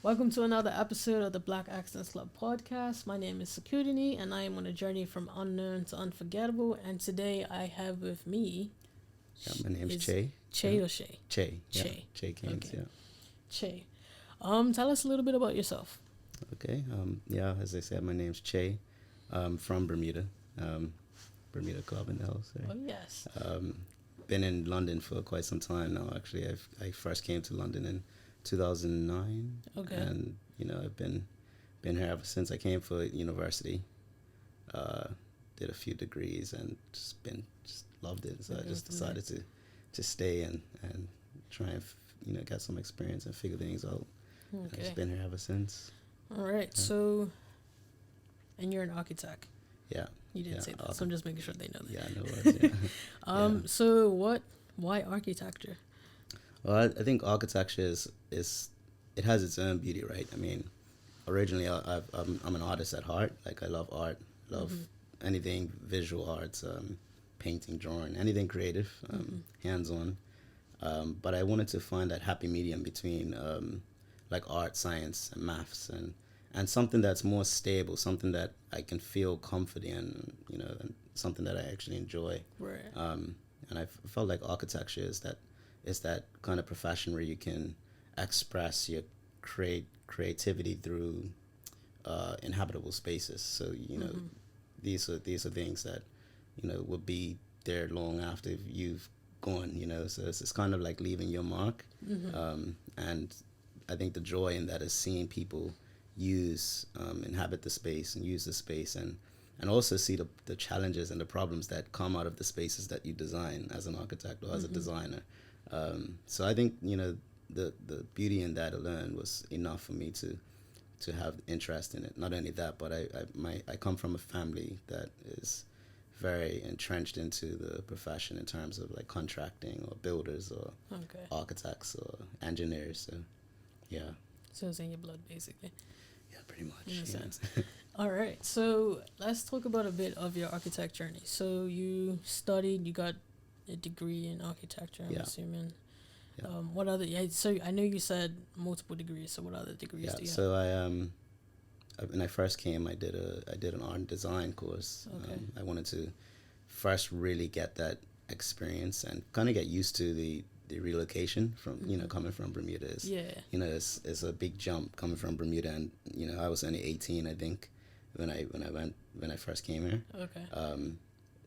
Welcome to another episode of the Black Accents Club podcast. My name is Security, and I am on a journey from unknown to unforgettable. And today I have with me. Yeah, my name's Che. Che or Shay? Che. Che. Yeah. Che Caines, Okay. yeah. Che. Tell us a little bit about yourself. Okay. Yeah, as I said, my name's Che. From Bermuda. Bermuda Club in the house. Right? Oh yes. Been in London for quite some time now. Actually, I first came to London in 2009. Okay. And I've been here ever since. I came for university. Did a few degrees and just loved it. So I just decided to stay and try and get some experience and figure things out. Okay. I've just been here ever since. All right. Yeah. So, and you're an architect. Yeah. You didn't say that, so I'm just making sure they know that. Yeah, no worries. Yeah. So why architecture? Well, I think architecture is it has its own beauty, right? I mean, originally I'm an artist at heart. Like I love art, love anything visual arts, painting, drawing, anything creative, hands-on. But I wanted to find that happy medium between like art, science, and maths, and something that's more stable, something that I can feel comfort in, and something that I actually enjoy. Right. And I felt like architecture is that kind of profession where you can express your creativity through inhabitable spaces. So these are things that will be there long after you've gone. So it's kind of like leaving your mark. And I think the joy in that is seeing people inhabit the space and use the space and also see the challenges and the problems that come out of the spaces that you design as an architect or as a designer. So I think the beauty in that alone was enough for me to have interest in it. Not only that, but I come from a family that is very entrenched into the profession in terms of like contracting or builders or architects or engineers. So yeah. So it's in your blood, basically. Yeah, pretty much. In a sense. All right. So let's talk about a bit of your architect journey. So you got a degree in architecture, I'm assuming. Yeah. What other? Yeah. So I know you said multiple degrees. So what other degrees do you have? So when I first came, I did an art and design course. Okay. I wanted to first really get that experience and kind of get used to the relocation from coming from Bermuda. It's a big jump coming from Bermuda, and I was only 18, I think, when I first came here. Okay.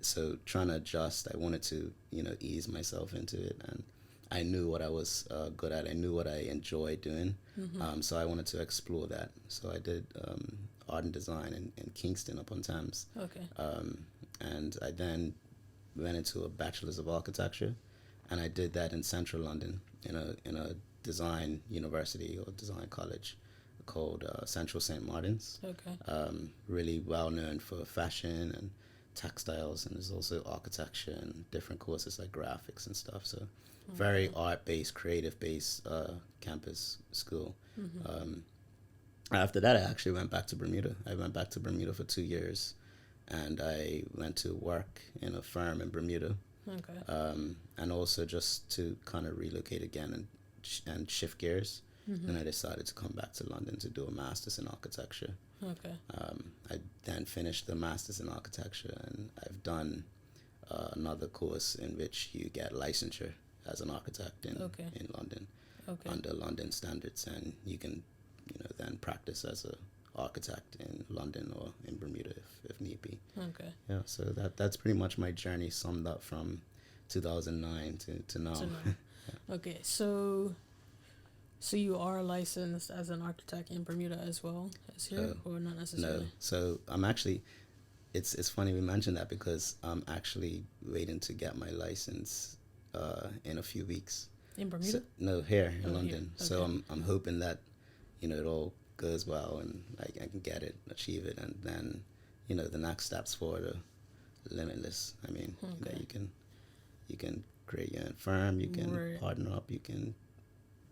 So trying to adjust, I wanted to ease myself into it, and I knew what I was good at. I knew what I enjoyed doing. So I wanted to explore that. So I did art and design in Kingston upon Thames. Okay. And I then went into a bachelor's of architecture, and I did that in central London in a design university or design college called Central St. Martin's. Okay. Really well known for fashion and textiles, and there's also architecture and different courses like graphics and stuff. So very art-based, creative-based campus school. After that, I actually went back to Bermuda. I went back to Bermuda for 2 years, and I went to work in a firm in Bermuda. Okay. And also just to kind of relocate again and shift gears. And I decided to come back to London to do a master's in architecture. Okay. I then finished the master's in architecture, and I've done another course in which you get licensure as an architect in London under London standards, and you can then practice as a architect in London or in Bermuda if need be. Okay. Yeah, so that's pretty much my journey summed up from 2009 to now. Okay, so you are licensed as an architect in Bermuda as well as here, or not necessarily? No, so I'm actually, it's funny we mentioned that because I'm actually waiting to get my license in a few weeks. In Bermuda? So, no, here in London. Here. Okay. So I'm hoping that it all goes well and I can get it, achieve it, and then the next steps forward are limitless. I mean, you can create your own firm, you can partner up, you can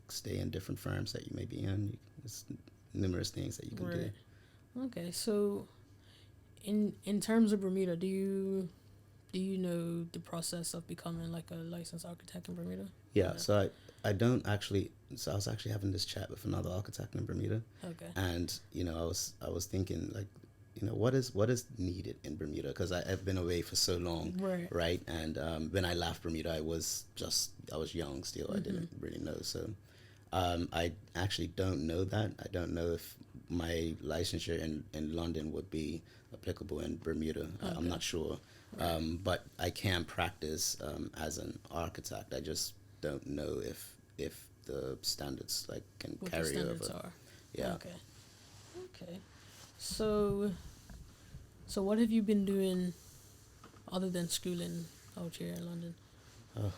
stay in different firms that you may be in. There's numerous things that you can do. Okay, so in terms of Bermuda, do you know the process of becoming like a licensed architect in Bermuda? Yeah, so I don't actually. So I was actually having this chat with another architect in Bermuda, Okay. and I was thinking like, what is needed in Bermuda, because I've been away for so long, Right. right? And when I left Bermuda, I was young still. I didn't really know. So I actually don't know that. I don't know if my licensure in London would be applicable in Bermuda. I'm Okay. not sure. But I can practice as an architect. I just don't know if the standards like can What the carry standards over. are. Yeah. Okay. Okay. So, so what have you been doing other than schooling out here in London? Oh,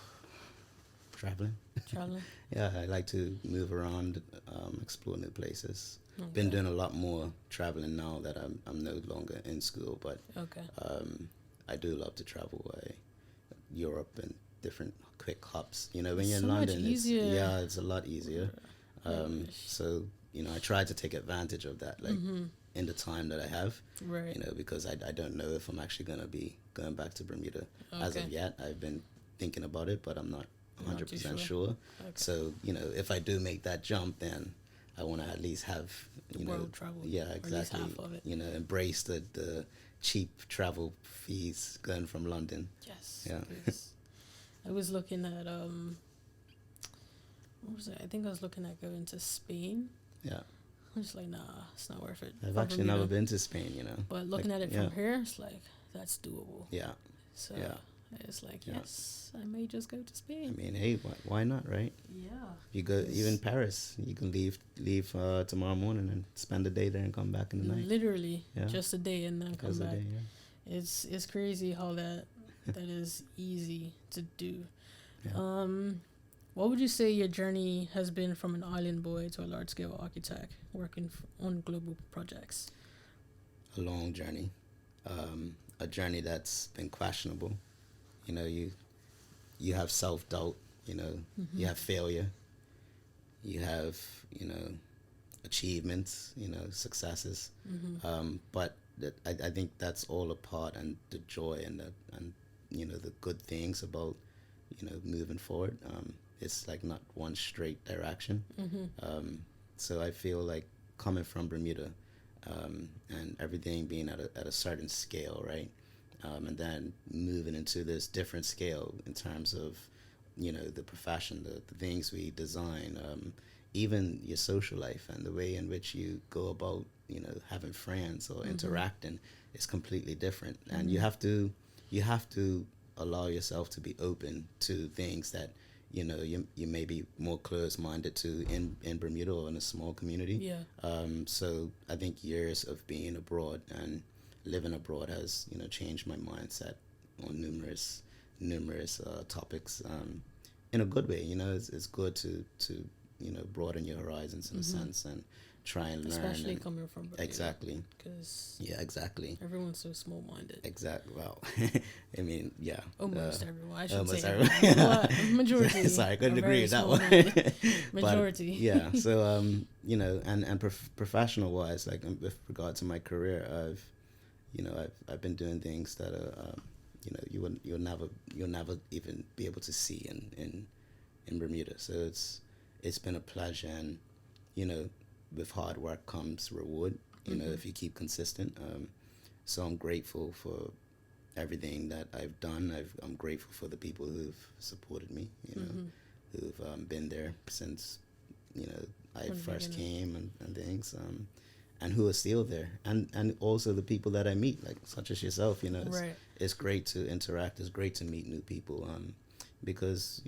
traveling. Traveling. Yeah, I like to move around, explore new places. Been Okay. doing a lot more traveling now that I'm no longer in school, but Okay. I do love to travel. Europe and different quick hops. You know, when It's you're so in much London, easier. it's a lot easier. So I try to take advantage of that, like in the time that I have. Right. Because I don't know if I'm actually gonna be going back to Bermuda as of Okay. yet. I've been thinking about it, but I'm not You're not too 100% sure. sure. Okay. So if I do make that jump, then I want to at least have World travel. yeah, Or at least exactly. half of it. Embrace the cheap travel fees going from London. Yes. Yeah. 'Cause I was looking at what was it? I think I was looking at going to Spain. Yeah. I'm just like, nah, it's not worth it. I've From actually Bermuda. never been to Spain. But looking Like, at it yeah. from here, it's like that's doable. Yeah. So Yeah. it's like, Yeah. yes, I may just go to I Spain. mean, hey, why not, right? Yeah. You go even Paris. You can leave tomorrow morning and spend the day there and come back in the night. Literally, Yeah. just a day and then come Because of back. the day, yeah. It's crazy how that is easy to do. Yeah. What would you say your journey has been from an island boy to a large scale architect working on global projects? A long journey, a journey that's been questionable. You have self doubt. You have failure. You have achievements. Successes. But I think that's all a part, and the joy and the good things about moving forward. It's like not one straight direction. So I feel like coming from Bermuda, and everything being at a certain scale, right? And then moving into this different scale in terms of, the profession, the things we design, even your social life and the way in which you go about, having friends or interacting is completely different. And you have to allow yourself to be open to things that you may be more closed-minded to in Bermuda or in a small community. Yeah. So I think years of being abroad and living abroad has changed my mindset on numerous topics, in a good way. It's good to broaden your horizons in a sense and try and learn. Especially coming from Bermuda. Exactly. Because Yeah, exactly. everyone's so small minded. Exactly. Well, I mean, yeah. Almost everyone. I should almost say everyone. everyone. But majority. Sorry, I couldn't are agree very with that small one. minded. But, Majority. yeah. So and professional wise, like with regard to my career, I've been doing things that are you'll never even be able to see in Bermuda. So it's been a pleasure, and with hard work comes reward. If you keep consistent. So I'm grateful for everything that I've done. I'm grateful for the people who've supported me. Who've been there since I From the first beginning. came and things. And who are still there, and also the people that I meet, like such as yourself. Right. It's great to interact. It's great to meet new people, because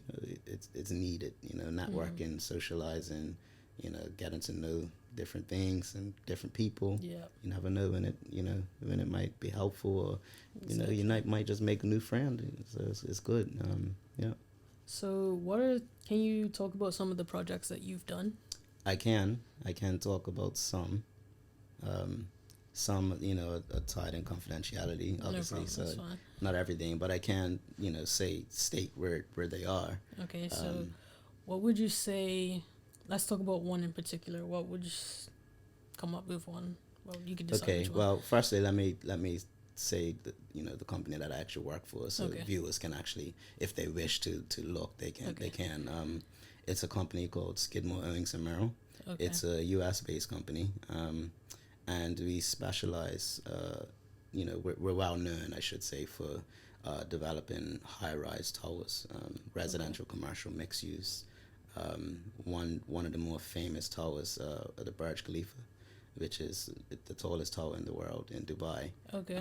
it's needed. Networking, socializing, getting to know different things and different people. Yeah. You never know when it might be helpful, or Exactly. you might just make a new friend. So it's good. Yeah. So can you talk about some of the projects that you've done? I can talk about some. Some are tied in confidentiality, obviously. No problem, So that's fine. not everything, but I can state where they are. Okay, so what would you say? Let's talk about one in particular. What would you come up with one? Well, you could decide Okay. which one. Well, firstly, let me say that the company that I actually work for, so Okay. viewers can actually, if they wish to look, they can. Okay. They can. it's a company called Skidmore, Owings and Merrill. Okay. It's a U.S. based company, and we specialize. We're well known, I should say, for developing high rise towers, residential, commercial, mixed use. One of the more famous towers, the Burj Khalifa, which is the tallest tower in the world in Dubai. Okay.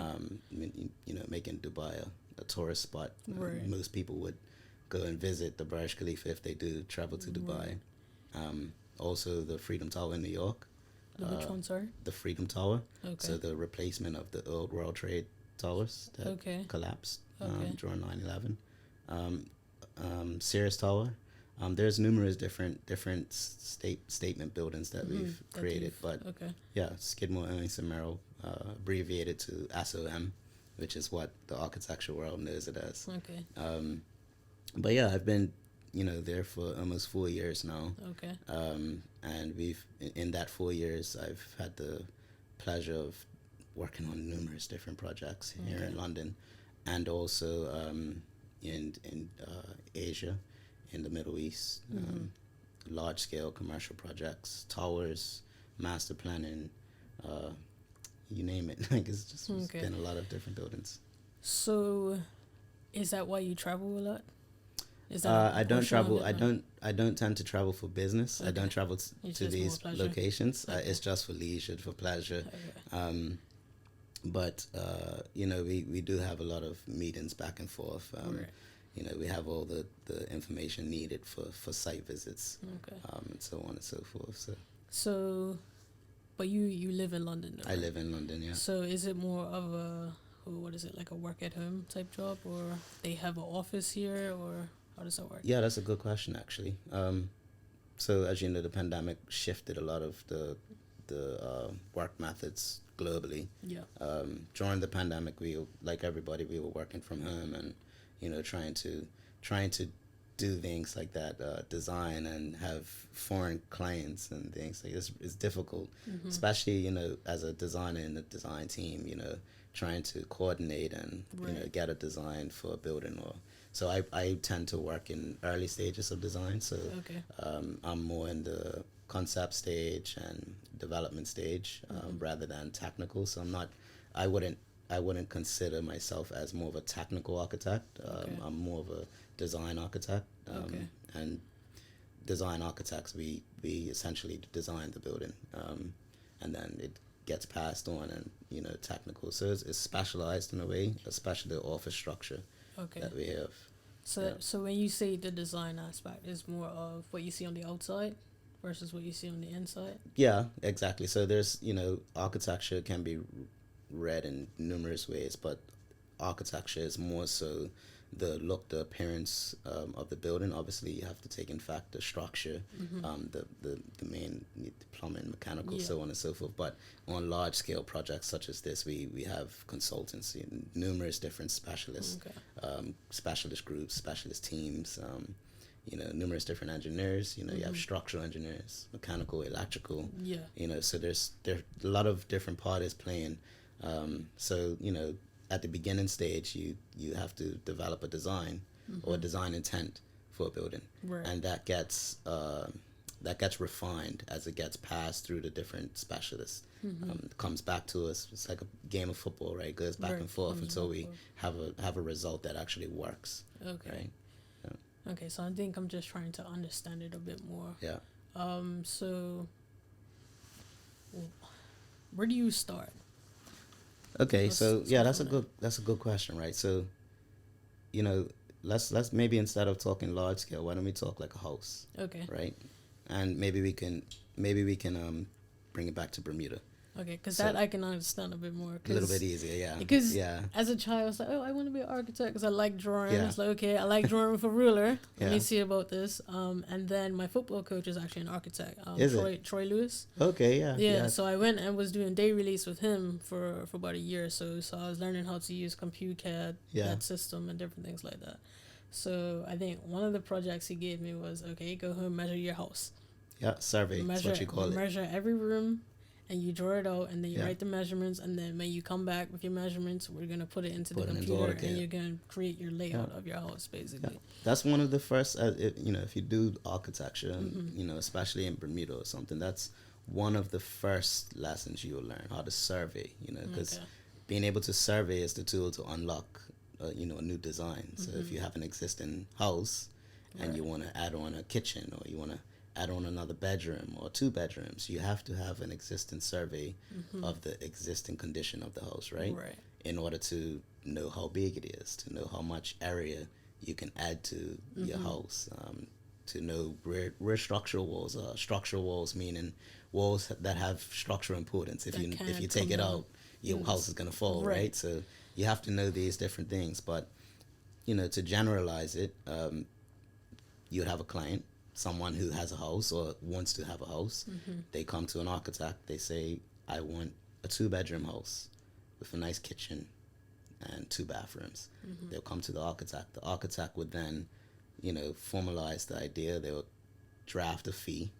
Making Dubai a tourist spot. Right. Most people would go and visit the Burj Khalifa if they do travel to Dubai. Also, the Freedom Tower in New York. Which one, sorry? The Freedom Tower. Okay. So the replacement of the old World Trade Towers that collapsed during 9/11. Sears Tower. There's numerous different statement buildings that we've created, but yeah, Skidmore, Owings and Merrill, abbreviated to SOM, which is what the architecture world knows it as. Okay. But yeah, I've been there for almost 4 years now. Okay. And we've in that 4 years, I've had the pleasure of working on numerous different projects here in London, and also in Asia, in the Middle East, large scale commercial projects, towers, master planning, you name it. Like it's been a lot of different buildings. So, is that why you travel a lot? I don't travel. I don't tend to travel for business. I don't travel to these locations. It's just for leisure, for pleasure. Okay. But we do have a lot of meetings back and forth. We have all the information needed for site visits, and so on and so forth. So, but you live in London, though, I live in London, yeah. So is it more of a, what is it, like a work at home type job, or they have an office here, or how does that work? Yeah, that's a good question, actually. So as you know, the pandemic shifted a lot of the work methods globally. Yeah. During the pandemic, we, like everybody, we were working from home and trying to do things like that, design and have foreign clients and things. Like it's difficult, especially as a designer in the design team. Trying to coordinate and get a design for a building. So I tend to work in early stages of design. So I'm more in the concept stage and development stage rather than technical. So I wouldn't consider myself as more of a technical architect. I'm more of a design architect. And design architects, we essentially design the building, and then it gets passed on and technical. So it's specialized in a way, especially the office structure that we have. So when you say the design aspect, is more of what you see on the outside versus what you see on the inside? Yeah, exactly. So there's architecture can be read in numerous ways, but architecture is more so the look, the appearance of the building. Obviously, you have to take in fact the structure, the main plumbing, mechanical, so on and so forth. But on large scale projects such as this, we have consultancy and numerous different specialists, specialist groups, specialist teams. Numerous different engineers. You have structural engineers, mechanical, electrical. Yeah. So there are a lot of different parties playing. At the beginning stage, you have to develop a design or a design intent for a building, and that gets refined as it gets passed through the different specialists. It comes back to us. It's like a game of football, right? It goes back and forth until we have a result that actually works. Okay. Right? Okay, so I think I'm just trying to understand it a bit more. Yeah. So where do you start? Okay, that's a good question, right? So, let's maybe instead of talking large scale, why don't we talk like a house? Okay. Right, and maybe we can bring it back to Bermuda. Okay, because that I can understand a bit more. A little bit easier, yeah. Because as a child, I was like, I want to be an architect because I like drawing. Yeah. It's like, okay, I like drawing with a ruler. Let me see about this. And then my football coach is actually an architect. Troy Lewis. Okay, yeah. Yeah, so I went and was doing day release with him for about a year or so. So I was learning how to use CompuCAD, that system, and different things like that. So I think one of the projects he gave me was, okay, go home, measure your house. Yeah, survey. That's what you call it. Measure every room. and you draw it out, and then you write the measurements, and then when you come back with your measurements, we're gonna put it into the computer, and you're gonna create your layout of your house, basically. Yeah. That's one of the first, if you do architecture, especially in Bermuda or something, that's one of the first lessons you'll learn, how to survey, because being able to survey is the tool to unlock, a new design. So if you have an existing house and you want to add on a kitchen, or you want to add on another bedroom or 2 bedrooms, you have to have an existing survey of the existing condition of the house, right? In order to know how big it is, to know how much area you can add to your house, to know where structural walls are. Structural walls meaning walls that have structural importance. If you take it out, your house is going to fall, right? So you have to know these different things. But, to generalize it, you'd have a client, someone who has a house or wants to have a house. They come to an architect. They say, I want a 2-bedroom house with a nice kitchen and 2 bathrooms. They'll come to the architect. The architect would then, formalize the idea. They'll draft a fee.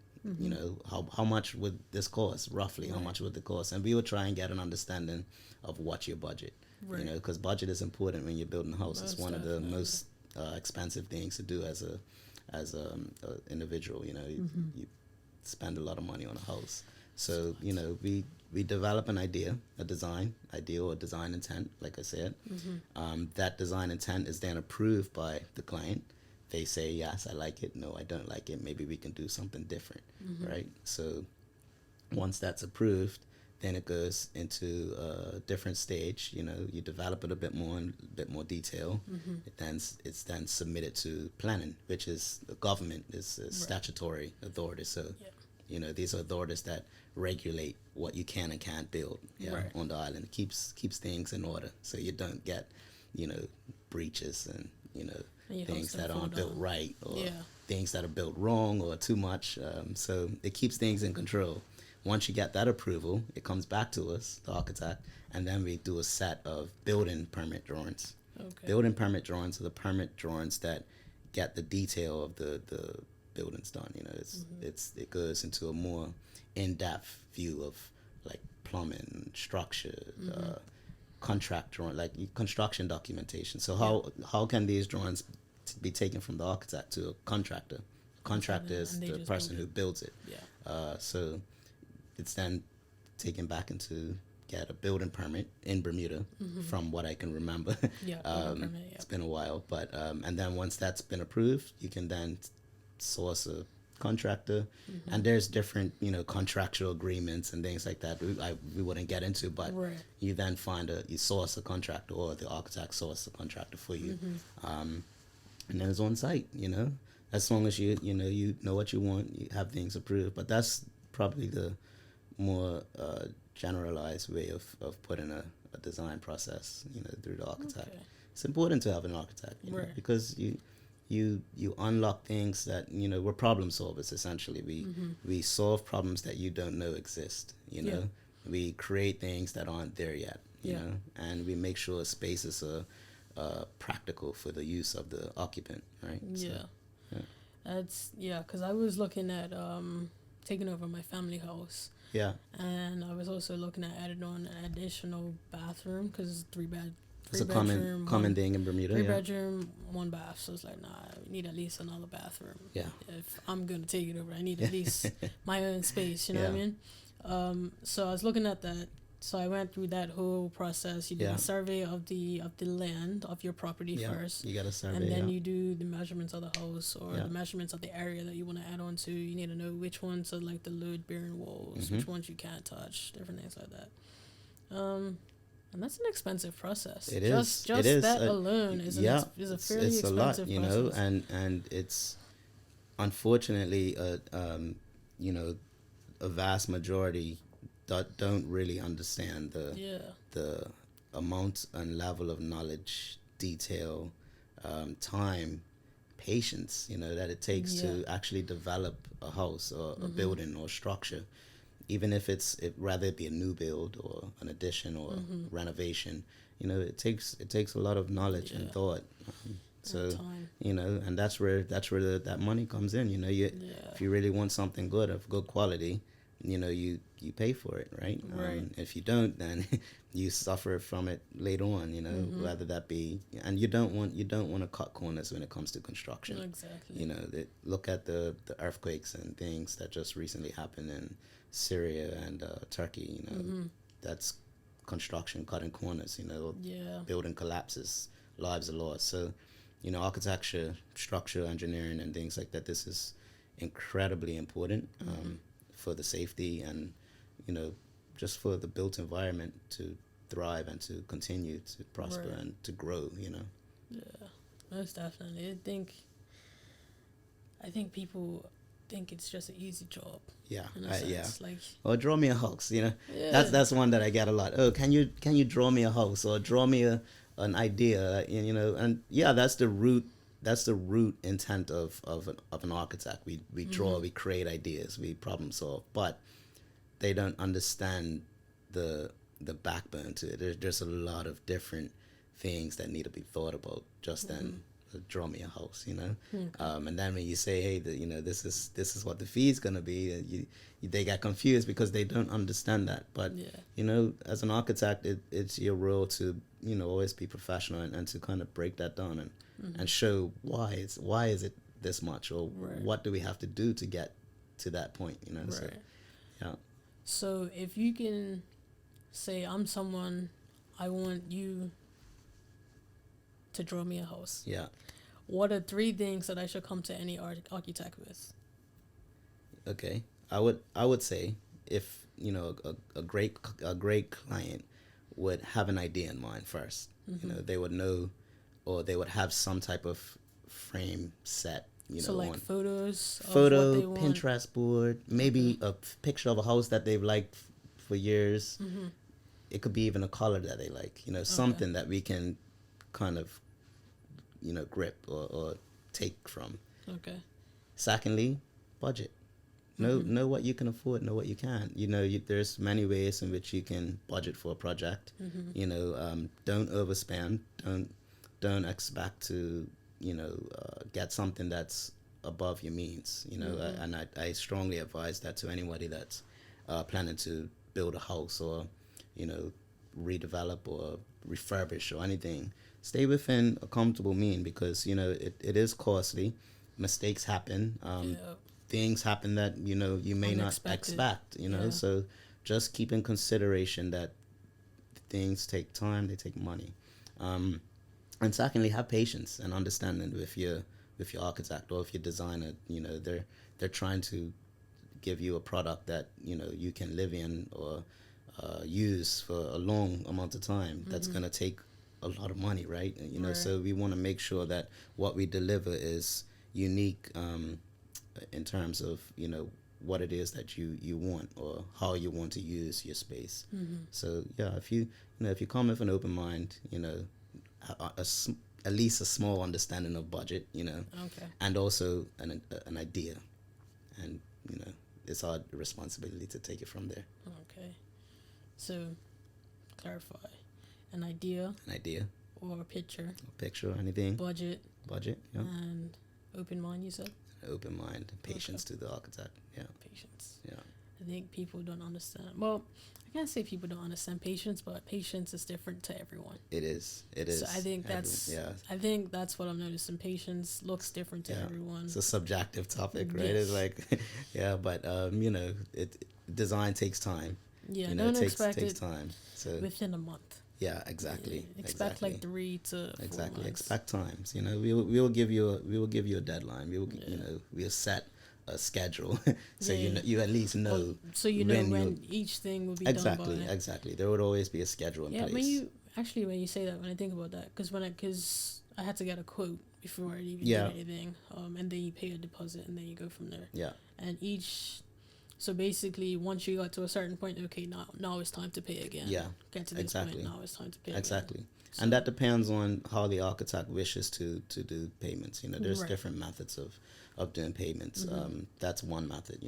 How much would this cost, roughly? How much would it cost? And we would try and get an understanding of what's your budget. Because budget is important when you're building a house. It's one of the most expensive things to do as a individual. You spend a lot of money on a house. So we develop an idea, a design or design intent, like I said. That design intent is then approved by the client. They say, yes, I like it. No, I don't like it. Maybe we can do something different, right? So once that's approved, then it goes into a different stage. You develop it a bit more in a bit more detail. It's then submitted to planning, which is the government, is a statutory authority. So, these are authorities that regulate what you can and can't build on the island. It keeps things in order, so you don't get, breaches and things that aren't built right, or things that are built wrong or too much. So it keeps things in control. Once you get that approval, it comes back to us, the architect, and then we do a set of building permit drawings. Building permit drawings are the permit drawings that get the detail of the buildings done. It goes into a more in-depth view of like plumbing, structure, contract drawing, like construction documentation. So how can these drawings be taken from the architect to a contractor? The contractor is the person who builds it. So it's then taken back into get a building permit in Bermuda, from what I can remember. It's been a while, but and then once that's been approved, you can then source a contractor, and there's different contractual agreements and things like that we wouldn't get into, but you then you source a contractor, or the architect source a contractor for you, and then it's on site. As long as you know what you want, you have things approved. But that's probably the more generalized way of putting a design process through the architect. It's important to have an architect because you unlock things that we're problem solvers. Essentially, we solve problems that you don't know exist. We create things that aren't there yet. And we make sure spaces are practical for the use of the occupant, right? That's because I was looking at taking over my family house. And I was also looking at adding on an additional bathroom, because 3 bed. It's a common thing in Bermuda. 3 bedroom, 1 bath. So it's like, nah, I need at least another bathroom. If I'm gonna take it over, I need at least my own space. You know what I mean? So I was looking at that. So I went through that whole process. You do a survey of the land of your property first. You got a survey, and then you do the measurements of the house, or the measurements of the area that you want to add on to. You need to know which ones are like the load bearing walls, which ones you can't touch, different things like that. And that's an expensive process. It is. Just that alone is a fairly expensive process. It's a lot, and it's unfortunately a vast majority that don't really understand the amount and level of knowledge, detail, time, patience, that it takes to actually develop a house or a building or structure. Even if rather it be a new build or an addition or renovation, it takes a lot of knowledge and thought. So and that's where that money comes in. If you really want something good, of good quality, you pay for it, right? Right. If you don't, then you suffer from it later on, whether that be, and you don't want to cut corners when it comes to construction. Exactly. Look at the earthquakes and things that just recently happened in Syria and Turkey. That's construction cutting corners. Building collapses, lives are lost. So, architecture, structural engineering, and things like that. This is incredibly important for the safety and, just for the built environment to thrive and to continue to prosper and to grow. Yeah, most definitely. I think people think it's just an easy job. Yeah, Like, or draw me a house. Yeah. That's one that I get a lot. Oh, can you draw me a house, or draw me an idea? And yeah, that's the root intent of an architect. We draw, we create ideas, we problem solve, but they don't understand the backbone to it. There's a lot of different things that need to be thought about just then. Draw me a house, and then when you say, hey, this is what the fee is gonna be, they get confused because they don't understand that. But as an architect, it's your role to always be professional and to kind of break that down and show why is it this much, or what do we have to do to get to that point, Right. So, yeah. So if you can say, I'm someone, I want you to draw me a house. Yeah. What are 3 things that I should come to any architect with? Okay. I would say, if a great client would have an idea in mind first. They would know, or they would have some type of frame set. So like photos, photo, of what they want. Pinterest board, maybe a picture of a house that they've liked for years. It could be even a color that they like. Something that we can kind of grip or take from. Okay. Secondly, budget. Know what you can afford, know what you can't. There's many ways in which you can budget for a project. Don't overspend. Don't expect to get something that's above your means. And I strongly advise that to anybody that's planning to build a house or redevelop or refurbish or anything. Stay within a comfortable mean, because it is costly. Mistakes happen. Things happen that you may not expect. So just keep in consideration that things take time, they take money. And secondly, have patience and understanding with your architect or if your designer. They're trying to give you a product that you can live in or use for a long amount of time. That's gonna take a lot of money, right? So we want to make sure that what we deliver is unique in terms of what it is that you want or how you want to use your space. So yeah, if you come with an open mind, at least a small understanding of budget, and also an idea, and it's our responsibility to take it from there. Okay, so clarify. An idea or a picture or anything. Budget, yeah. And open mind, you said? Open mind, patience to the architect. Yeah, patience. Yeah, I think people don't understand. Well, I can't say people don't understand patience, but patience is different to everyone. It is. So I think I think that's what I'm noticing. Patience looks different to everyone. It's a subjective topic, right? Yes. It's like, but design takes time. Yeah, don't expect takes it time. So within a month. Yeah, exactly. Expect like 3 to 4 exactly. months. Expect times. We will give you a deadline. We'll set a schedule, so you at least know. So when each thing will be done by. Exactly. There would always be a schedule in place. When you say that, when I think about that, because I had to get a quote before I even did anything, and then you pay a deposit and then you go from there. Yeah. And so basically, once you got to a certain point, okay, now it's time to pay again. Yeah. Get to this point, now it's time to pay exactly. again. So, and that depends on how the architect wishes to do payments. There's different methods of doing payments. That's one method.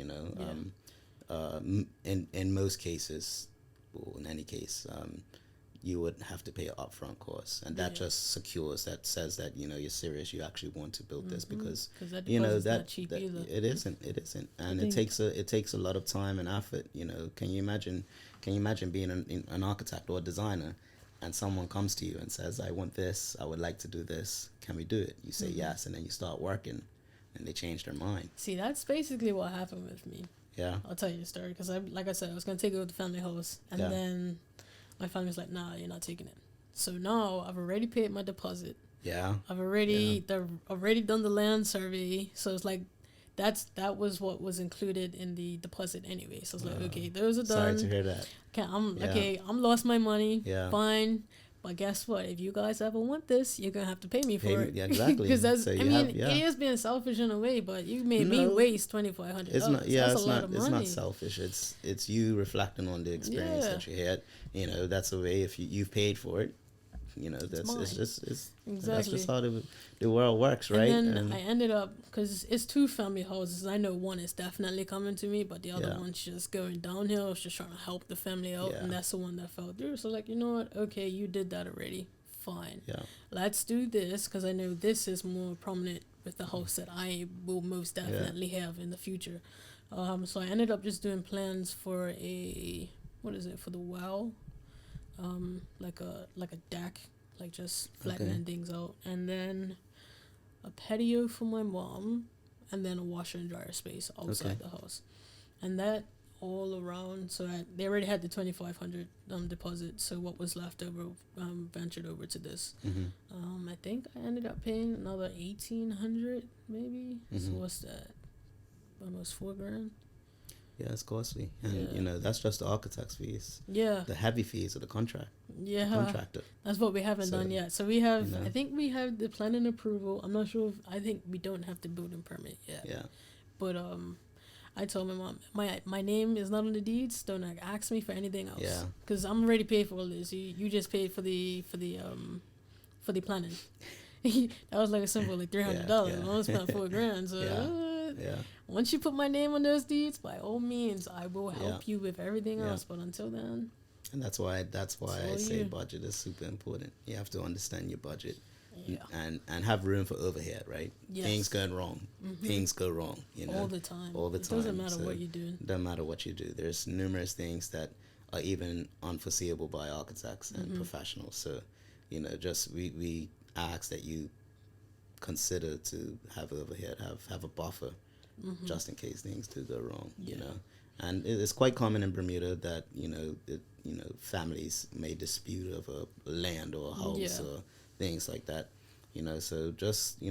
In most cases, or in any case, you would have to pay an upfront cost, and that just secures, that says that, you know, you're serious, you actually want to build this, because that you know not cheap either. it isn't, and it takes a lot of time and effort. You know, can you imagine being an architect or a designer, and someone comes to you and says, I want this, I would like to do this, can we do it? You say yes, and then you start working, and they change their mind. See, that's basically what happened with me. Yeah, I'll tell you a story, because like I said, I was gonna take over the family house, and then my family's like, nah, you're not taking it. So now I've already paid my deposit. Yeah. I've already done the land survey. So it's like that was what was included in the deposit anyway. So it's like, okay, those are done. Sorry to hear that. I'm lost my money. Yeah. Fine. But guess what? If you guys ever want this, you're gonna have to pay me for it. Yeah, exactly. Because it is being selfish in a way, but you made me waste $2,500. It's not. Yeah, that's it's not. It's not selfish. It's you reflecting on the experience that you had. You know, that's a way. If you've paid for it, you know, that's just how the world works, right? And then I ended up, because it's 2 family houses. I know one is definitely coming to me, but the other one's just going downhill. It's just trying to help the family out, and that's the one that fell through. So like, you know what? Okay, you did that already. Fine. Yeah. Let's do this, because I know this is more prominent with the house that I will most definitely have in the future. So I ended up just doing plans for for the well, like a deck, like just flattening things out, and then a patio for my mom, and then a washer and dryer space outside the house, and that all around. So they already had the $2,500 deposit. So what was left over ventured over to this. I think I ended up paying another $1,800 maybe. So what's that? Almost $4,000. Yeah, it's costly, and you know, that's just the architect's fees. Yeah, the heavy fees of the contractor. That's what we haven't done yet. So we have, I think we have the planning approval. I'm not sure. I think we don't have the building permit yet. Yeah, but I told my mom, my name is not on the deeds. Don't ask me for anything else. Yeah, because I'm already paid for all this. You just paid for the planning. That was like a simple like $300. I only spent $4,000. So once you put my name on those deeds, by all means, I will help you with everything else. But until then, and that's why I say budget is super important. You have to understand your budget, and have room for overhead. Right? Yes. Things going wrong. Things go wrong. You know, all the time. It doesn't matter what you do. Doesn't matter what you do. There's numerous things that are even unforeseeable by architects and professionals. So, you know, just we ask that you consider to have overhead, have a buffer, just in case things do go wrong. You know, and it's quite common in Bermuda that families may dispute over land or a house or things like that. You know, so just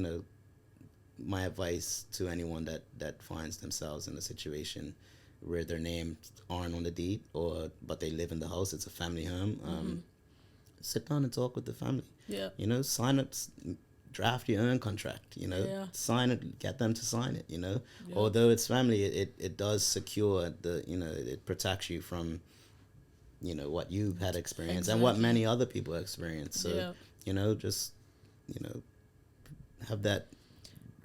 my advice to anyone that finds themselves in a situation where their names aren't on the deed but they live in the house, it's a family home. Sit down and talk with the family. Yeah. You know, sign up, draft your own contract, sign it, get them to sign it, Although it's family, it does secure it protects you from, what you had experienced and what many other people experienced. So, just, have that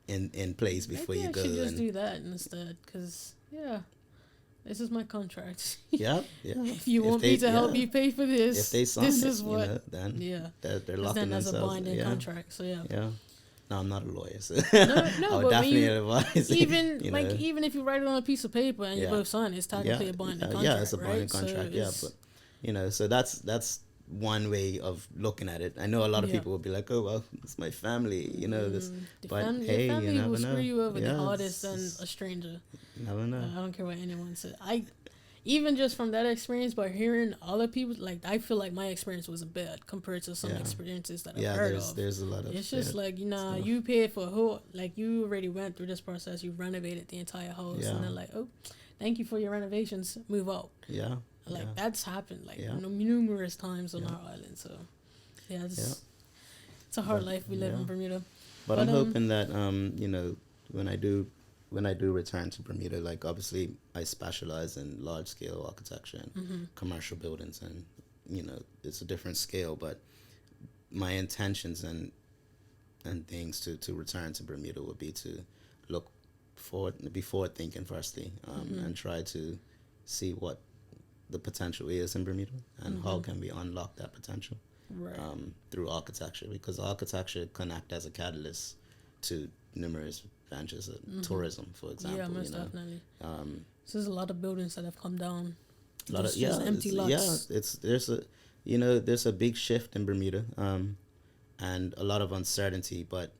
in place before you go. Maybe I should just do that instead, because, this is my contract. Yeah. If you want me to help you pay for this, if they sign this it, is what. Then they're then locking themselves. As a binding contract. So yeah. No, I'm not a lawyer, so no, I would definitely advise. Even even if you write it on a piece of paper and you both sign it, it's technically a binding contract. Yeah, it's a binding contract. So but so that's one way of looking at it. I know a lot of people will be like, "Oh well, it's my family," this. But hey, your family you never will know. Screw you over the hardest than a stranger. You never know. I don't care what anyone says. Even just from that experience, by hearing other people, I feel like my experience wasn't bad compared to some experiences that I've heard of. There's a lot of. It's just you paid for a whole, you already went through this process. You renovated the entire house, and then oh, thank you for your renovations. Move out. Yeah. That's happened numerous times on our island. So it's a hard life we live in Bermuda. But I'm hoping that when I do return to Bermuda, obviously I specialize in large scale architecture and commercial buildings, and it's a different scale, but my intentions and things to return to Bermuda would be to be forward thinking firstly, and try to see what the potential is in Bermuda, and how can we unlock that potential through architecture, because architecture can act as a catalyst to numerous ventures, tourism, for example. Yeah, most definitely. So there's a lot of buildings that have come down. A lot of empty lots. There's a big shift in Bermuda, and a lot of uncertainty, but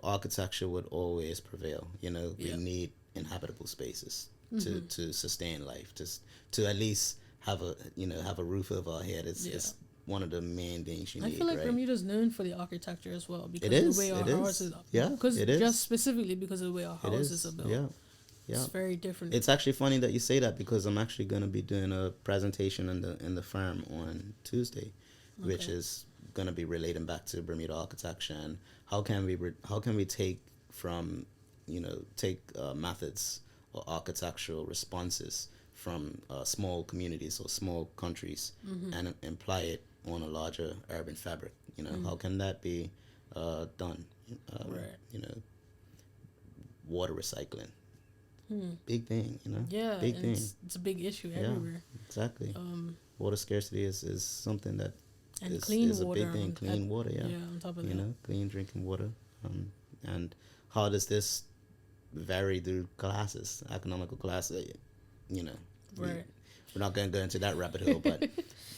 architecture would always prevail. We need inhabitable spaces to sustain life, just to at least have a roof over our head. It's one of the main things you need. I feel like Bermuda's known for the architecture as well, because of the way our houses are. Yeah, because just specifically because of the way our houses are built. Yeah. It's very different. It's actually funny that you say that, because I'm actually going to be doing a presentation in the firm on Tuesday, which is going to be relating back to Bermuda architecture, and how can we take methods or architectural responses from small communities or small countries and apply it on a larger urban fabric. How can that be done? Water recycling. Big thing, Yeah, big thing. It's a big issue everywhere. Exactly. Water scarcity is something that is a big thing. Clean water, on top of that. Clean drinking water. And how does this vary through classes, economical classes? We're not going to go into that rabbit hole, but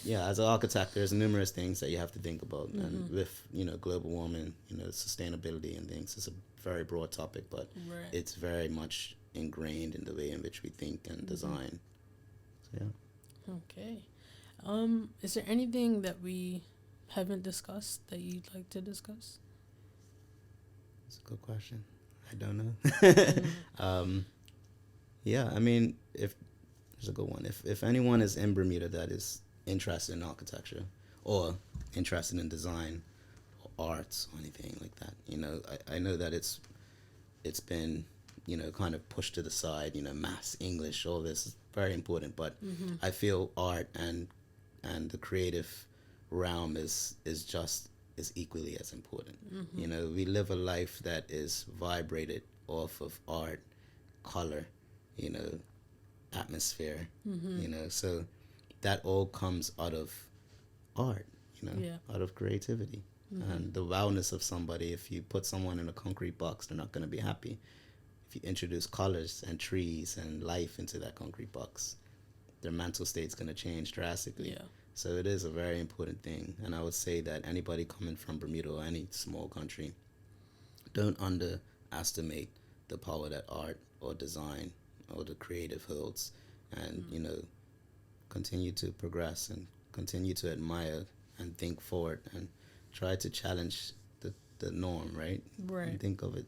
as an architect, there's numerous things that you have to think about, and with global warming, sustainability and things. It's a very broad topic, but it's very much ingrained in the way in which we think and design. So, Okay. Is there anything that we haven't discussed that you'd like to discuss? That's a good question. I don't know. If there's a good one. If anyone is in Bermuda that is interested in architecture or interested in design or arts or anything like that, I know that it's been kind of pushed to the side. Maths, English, all this is very important, but I feel art and the creative realm is equally as important. We live a life that is vibrated off of art, color, atmosphere, so that all comes out of art, out of creativity. And the wildness of somebody. If you put someone in a concrete box, they're not going to be happy. If you introduce colors and trees and life into that concrete box, their mental state's going to change drastically. Yeah. So it is a very important thing. And I would say that anybody coming from Bermuda or any small country, don't underestimate the power that art or design or the creative holds. And, continue to progress and continue to admire and think forward and try to challenge the norm, right? Right. And think of it,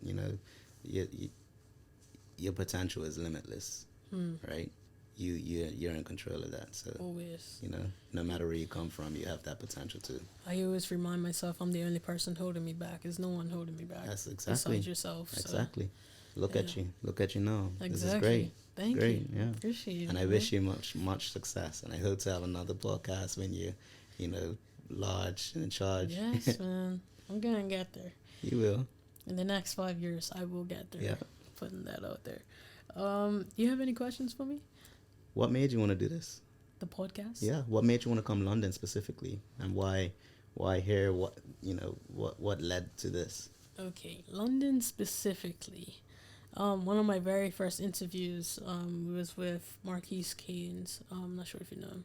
your potential is limitless, right? You're in control of that. So always, no matter where you come from, you have that potential too. I always remind myself I'm the only person holding me back. There's no one holding me back. That's exactly. Besides yourself. Exactly. So. Look at you now. Exactly. This is great. Thank great. you. Yeah. Appreciate it. And I wish you much success. And I hope to have another podcast when you're, large and in charge. Yes, man. I'm gonna get there. You will. In the next 5 years, I will get there. Yeah. Putting that out there. Do you have any questions for me? What made you want to do this? The podcast? Yeah. What made you want to come to London specifically, and why here? What led to this? Okay, London specifically. One of my very first interviews was with Marquise Caines. I'm not sure if you know him.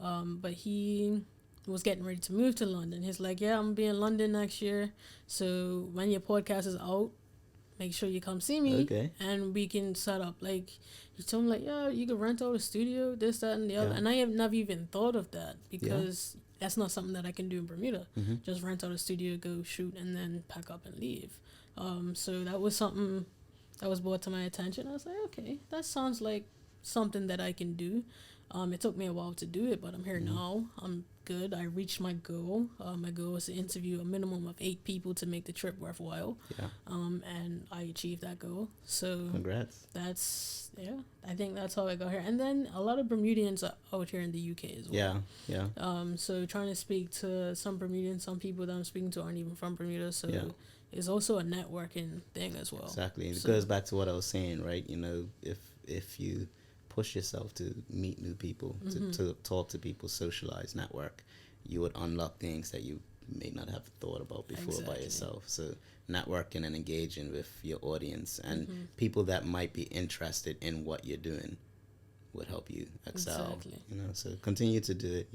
Mm-hmm. But he was getting ready to move to London. He's like, yeah, I'm going to be in London next year. So when your podcast is out, make sure you come see me. Okay. And we can set up. Like, he told me, like, yeah, you can rent out a studio, this, that, and the other. And I have never even thought of that because that's not something that I can do in Bermuda. Mm-hmm. Just rent out a studio, go shoot, and then pack up and leave. So that was something that was brought to my attention. I was like, okay, that sounds like something that I can do. It took me a while to do it, but I'm here now. I'm good. I reached my goal. My goal was to interview a minimum of 8 people to make the trip worthwhile. Yeah. And I achieved that goal. So congrats. I think that's how I got here. And then a lot of Bermudians are out here in the UK as well. Yeah. So trying to speak to some Bermudians, some people that I'm speaking to aren't even from Bermuda. So it's also a networking thing as well. Exactly. It goes back to what I was saying, right? If you push yourself to meet new people, to talk to people, socialize, network, you would unlock things that you may not have thought about before by yourself. So networking and engaging with your audience and people that might be interested in what you're doing would help you excel. So continue to do it.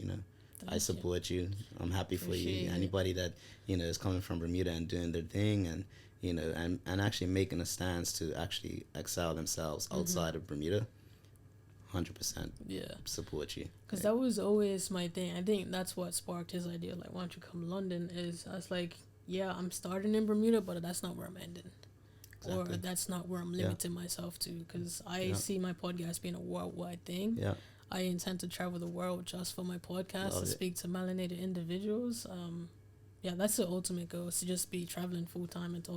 I support you. I'm happy for you. Anybody that is coming from Bermuda and doing their thing, and and actually making a stance to actually excel themselves outside of Bermuda, 100% support you. Because that was always my thing. I think that's what sparked his idea, like, why don't you come to London? Is I was like, yeah, I'm starting in Bermuda, but that's not where I'm ending. Or that's not where I'm limiting myself to, because I see my podcast being a worldwide thing. I intend to travel the world just for my podcast to speak to melanated individuals. That's the ultimate goal, is to just be traveling full time and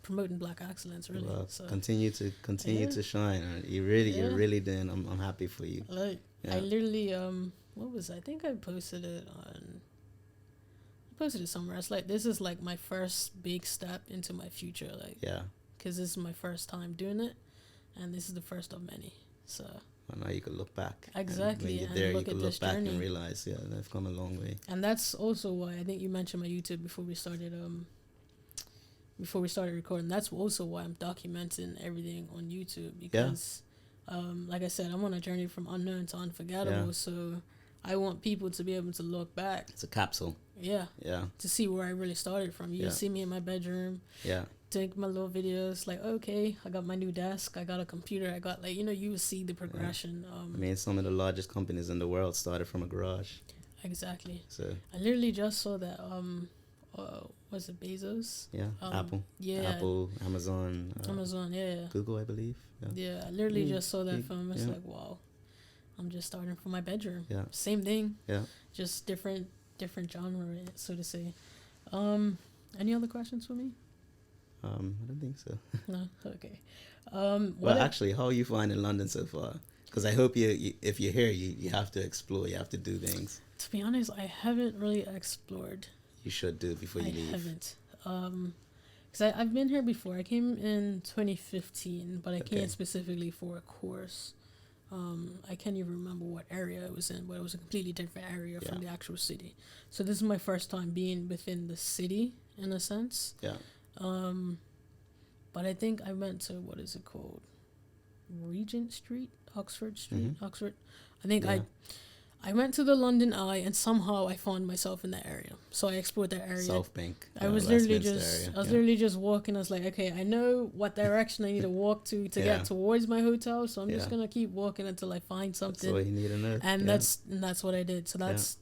promoting Black excellence, really. Well, so continue to shine. You're really doing. I'm happy for you. I literally what was I think I posted it somewhere. It's like, this is like my first big step into my future, like, because this is my first time doing it, and this is the first of many. So now you can look back. Exactly. And when you're there, you can look back and realize, they've come a long way. And that's also why I think you mentioned my YouTube before we started recording. That's also why I'm documenting everything on YouTube, because like I said, I'm on a journey from unknown to unforgettable. So I want people to be able to look back. It's a capsule. Yeah. To see where I really started from. You see me in my bedroom. Take my little videos, like, okay, I got my new desk, I got a computer, I got, like, you will see the progression. Some of the largest companies in the world started from a garage. Exactly. So I literally just saw that was it Bezos? Apple. Apple, Amazon, Google, I believe. I literally just saw that film. It's like, wow, I'm just starting from my bedroom. Same thing. Just different genre, so to say. Any other questions for me? I don't think so. No? Okay. Well, actually, how are you finding London so far? Because I hope if you're here, you have to explore, you have to do things. To be honest, I haven't really explored. You should do before you leave. I haven't. Because I've been here before. I came in 2015, but I came specifically for a course. I can't even remember what area it was in, but it was a completely different area from the actual city. So this is my first time being within the city, in a sense. But I think I went to, what is it called? Regent Street? Oxford Street? Oxford? I think I went to the London Eye, and somehow I found myself in that area. So I explored that area. South Bank. I was literally just walking. I was like, okay, I know what direction I need to walk to get towards my hotel. So I'm just gonna keep walking until I find something. That's all you need to know. And that's what I did. So that's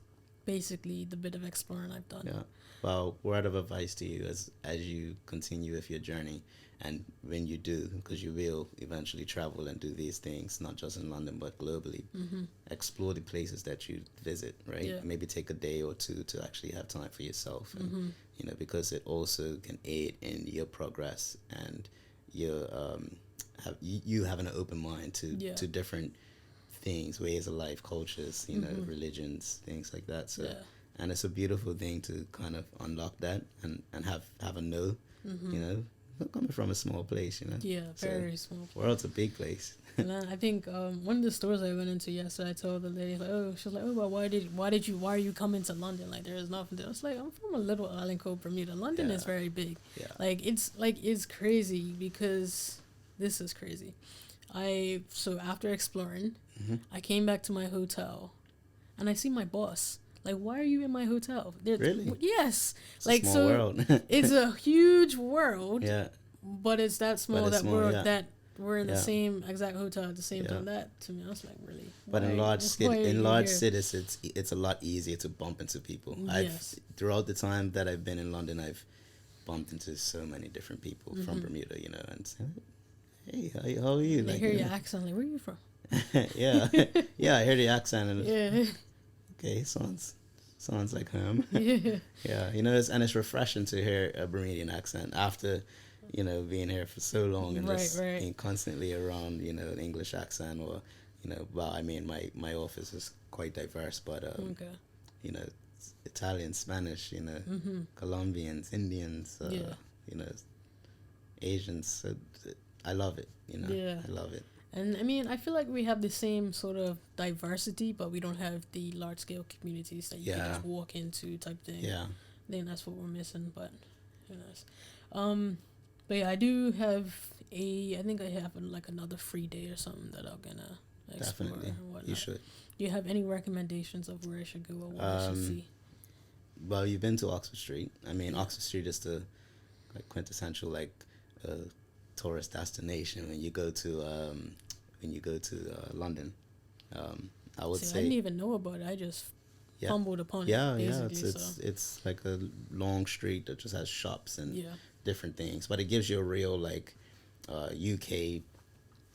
basically the bit of exploring I've done. Well, word of advice to you as you continue with your journey, and when you do, because you will eventually travel and do these things, not just in London but globally, explore the places that you visit, right? Maybe take a day or two to actually have time for yourself, and because it also can aid in your progress and your you having an open mind to different things, ways of life, cultures, religions, things like that. So. And it's a beautiful thing to kind of unlock that and have a know, coming from a small place, very small place. World's a big place. And then I think one of the stores I went into yesterday, I told the lady, like, she was like, well, why are you coming to London? Like, there is nothing there. I was like, I'm from a little island called Bermuda. London is very big. It's crazy, because this is crazy. So after exploring, I came back to my hotel, and I see my boss. Like, why are you in my hotel? Really? Yes. It's a small world. It's a huge world. But it's that small that we're in the same exact hotel at the same time. That, to me, I was like, really? But in large cities, it's a lot easier to bump into people. Throughout the time that I've been in London, I've bumped into so many different people from Bermuda, and say, hey, how are you? They hear your accent. Like, where are you from? I hear the accent. And okay, sounds like him. It's refreshing to hear a Bermudian accent after, being here for so long and being constantly around, an English accent or, my office is quite diverse, but Italian, Spanish, Colombians, Indians, Asians. So I love it. I love it. And I mean, I feel like we have the same sort of diversity, but we don't have the large scale communities that you can just walk into type thing. Yeah. I think that's what we're missing, but who knows. But yeah, I do have I think I have like another free day or something that I'm gonna explore. Definitely. And whatnot. You should. Do you have any recommendations of where I should go or what I should see? Well, you've been to Oxford Street. I mean, Oxford Street is the like quintessential like tourist destination when you go to London. I would say I didn't even know about it. I just stumbled upon it. Yeah, it's like a long street that just has shops and different things, but it gives you a real like UK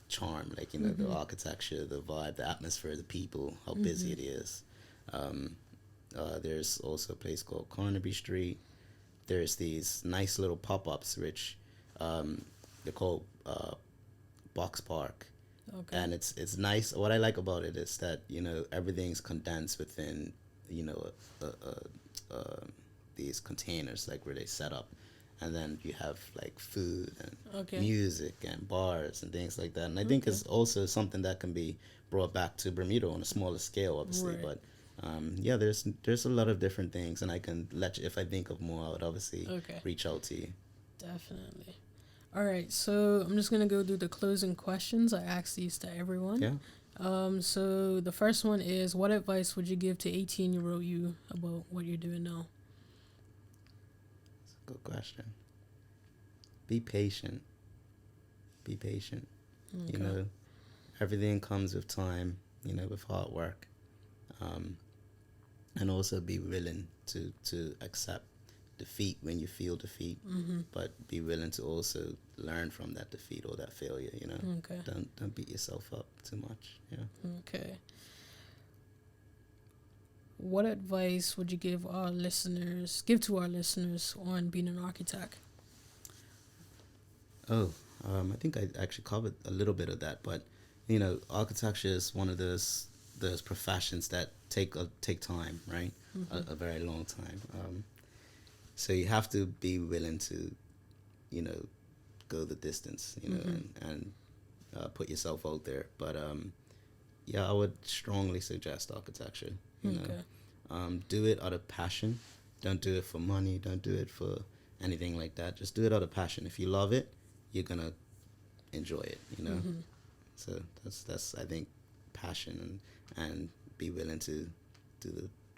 charm, like the architecture, the vibe, the atmosphere, the people, how busy it is. There's also a place called Carnaby Street. There's these nice little pop-ups which they're called Box Park. Okay. And it's nice. What I like about it is that everything's condensed within these containers, like where they set up, and then you have like food and music and bars and things like that. And I think it's also something that can be brought back to Bermuda on a smaller scale, obviously. Right. But there's a lot of different things, and I can let you, if I think of more, I would obviously reach out to you. Definitely. All right, so I'm just gonna go through the closing questions. I ask these to everyone. Yeah. So the first one is, what advice would you give to 18-year-old you about what you're doing now? That's a good question. Be patient. Be patient. Okay. Everything comes with time. With hard work, and also be willing to accept defeat when you feel defeat, but be willing to also learn from that defeat or that failure. Okay. Don't beat yourself up too much. Yeah. Okay. What advice would you give to our listeners on being an architect? I think I actually covered a little bit of that, but architecture is one of those professions that take time, right? A very long time. So you have to be willing to, go the distance, and put yourself out there. But I would strongly suggest architecture. Do it out of passion. Don't do it for money. Don't do it for anything like that. Just do it out of passion. If you love it, you're gonna enjoy it. So that's I think passion and be willing to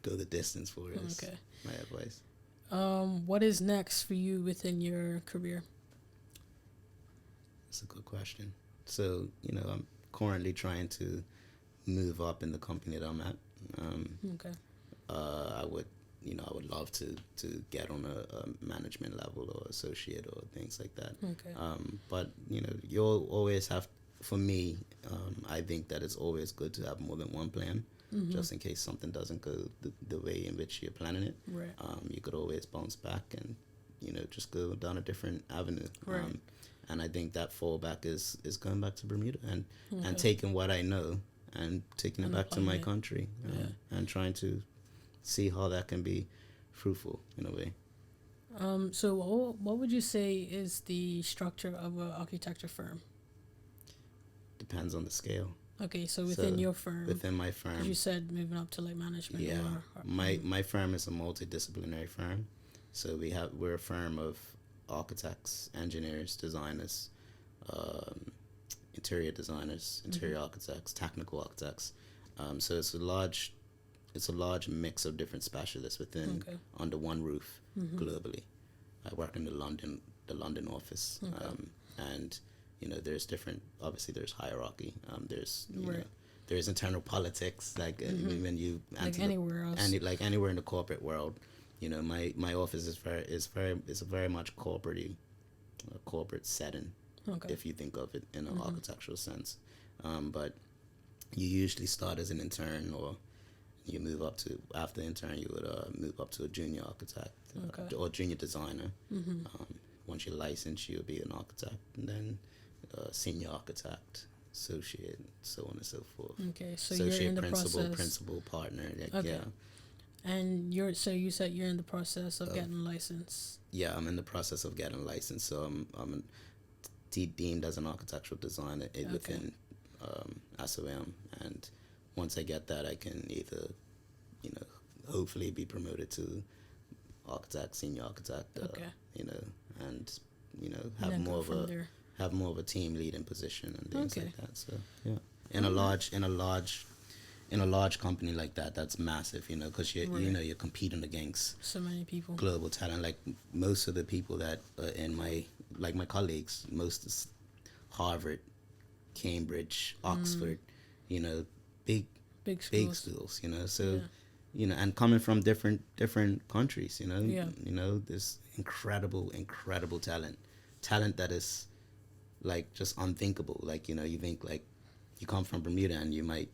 go the distance for it is my advice. What is next for you within your career? That's a good question. So, I'm currently trying to move up in the company that I'm at. I would love to get on a management level or associate or things like that. But, you'll always have, for me, I think that it's always good to have more than one plan. Just in case something doesn't go the way in which you're planning it. Right. You could always bounce back and, just go down a different avenue. Right. And I think that fallback is going back to Bermuda and taking what I know and taking it back to my country and trying to see how that can be fruitful in a way. So what would you say is the structure of an architecture firm? Depends on the scale. Okay, so within your firm. Within my firm. You said moving up to like management. Yeah, my firm is a multidisciplinary firm. So we're a firm of architects, engineers, designers, interior designers, interior architects, technical architects. So it's a large mix of different specialists under one roof globally. I work in the London office, and there's different. Obviously, there's hierarchy. There's internal politics, like when you anywhere else, anywhere in the corporate world. My office is a very much corporate setting. If you think of it in an architectural sense, but you usually start as an intern, or you move up to after intern. You would move up to a junior architect or junior designer. Once you're licensed, you'll be an architect, and then senior architect, associate, so on and so forth. Okay, so associate, you're in the principal, process. Principal, partner. Yeah. And you said you're in the process of getting licensed. Yeah, I'm in the process of getting licensed. So I'm deemed as an architectural designer within SOM, and once I get that, I can either, hopefully be promoted to architect, senior architect, and have more of a team leading position and things like that. So yeah, in a large company like that, that's massive, because you're competing against so many people, global talent. Like most of the people that in my colleagues, most is Harvard, Cambridge, Oxford, big schools, so and coming from different countries, there's incredible talent that is like just unthinkable. Like, you think like you come from Bermuda and you might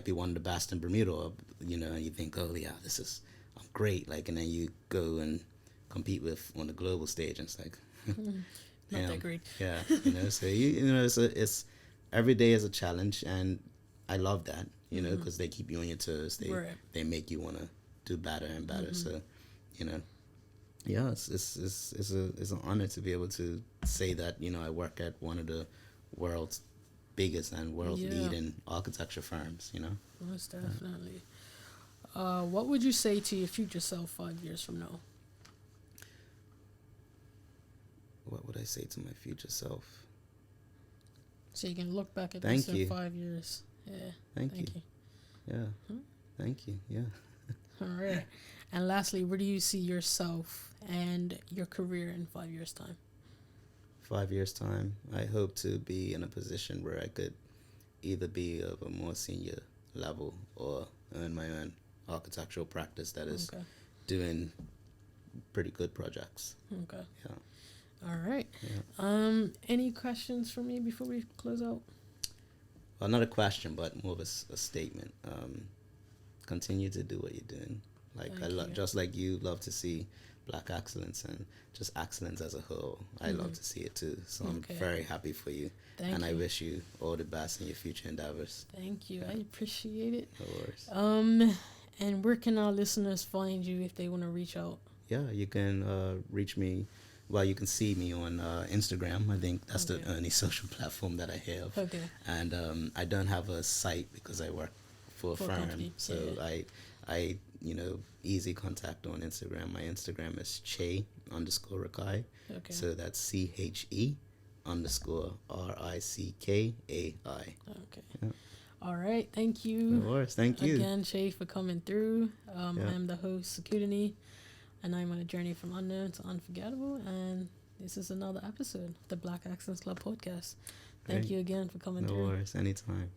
be one of the best in Bermuda, or, and you think, oh yeah, I'm great, like, and then you go and compete with on the global stage and it's like not that great. Yeah, so it's every day is a challenge, and I love that, because they keep you on your toes. They make you want to do better and better. So, yeah, it's an honor to be able to say that, I work at one of the world's biggest and leading architecture firms. Most definitely. What would you say to your future self 5 years from now? What would I say to my future self? So you can look back at this in 5 years. Yeah. Thank you. Yeah. Thank you. Yeah. All right. And lastly, where do you see yourself and your career in 5 years' time? 5 years' time, I hope to be in a position where I could either be of a more senior level or earn my own architectural practice that is doing pretty good projects. Okay. Yeah. All right. Yeah. Any questions for me before we close out? Well, not a question, but more of a statement. Continue to do what you're doing. Like just like you love to see Black excellence and just excellence as a whole. I love to see it too. So I'm very happy for you. Thank you. I wish you all the best in your future endeavors. Thank you. I appreciate it. No worries. And where can our listeners find you if they want to reach out? Yeah, you can reach me. Well, you can see me on Instagram. I think that's the only social platform that I have. Okay. And I don't have a site because I work for a firm. So I easy contact on Instagram. My Instagram is Che_Rikai. Okay. So that's CHE_RICKAI. Okay. Yeah. All right. Thank you. No worries. Thank you. Again, Che, for coming through. I'm the host, Security, and I'm on a journey from unknown to unforgettable. And this is another episode of the Black Accents Club podcast. Thank you again for coming through. No worries. Anytime.